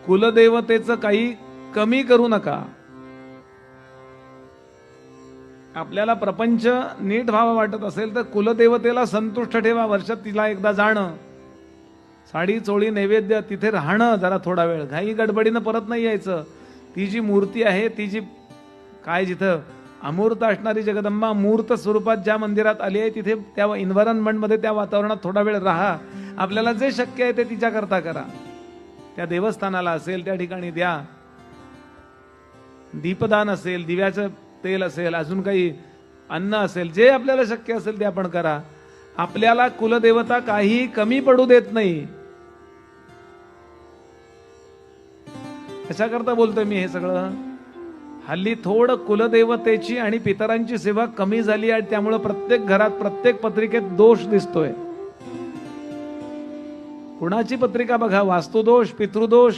कुलदेवतेचं काही कमी करू नका. आपल्याला प्रपंच नीट व्हावा वाटत असेल तर कुलदेवतेला संतुष्ट ठेवा. वर्षात तिला एकदा जाणं, साडी चोळी नैवेद्य तिथे राहणं, जरा थोडा वेळ, घाई गडबडीनं परत नाही यायचं. ती जी मूर्ती आहे, ती जी काय जिथं अमूर्त असणारी जगदंबा मूर्त स्वरूपात ज्या मंदिरात आली आहे, तिथे त्या एन्व्हायरमेंटमध्ये, त्या वातावरणात थोडा वेळ राहा. आपल्याला जे शक्य आहे ते तिच्याकरता करा. त्या देवस्थानाला असेल त्या ठिकाणी द्या. दीपदान असेल, दिव्याचं तेल असेल, अजून काही अन्न असेल, जे आपल्याला शक्य असेल ते आपण करा. आपल्याला कुलदेवता काही कमी पडू देत नाही. कशाकरता बोलतोय मी हे सगळं? हल्ली थोडं कुलदेवतेची आणि पितरांची सेवा कमी झाली आहे, त्यामुळे प्रत्येक घरात प्रत्येक पत्रिकेत दोष दिसतोय. कुणाची पत्रिका बघा, वास्तुदोष, पितृदोष,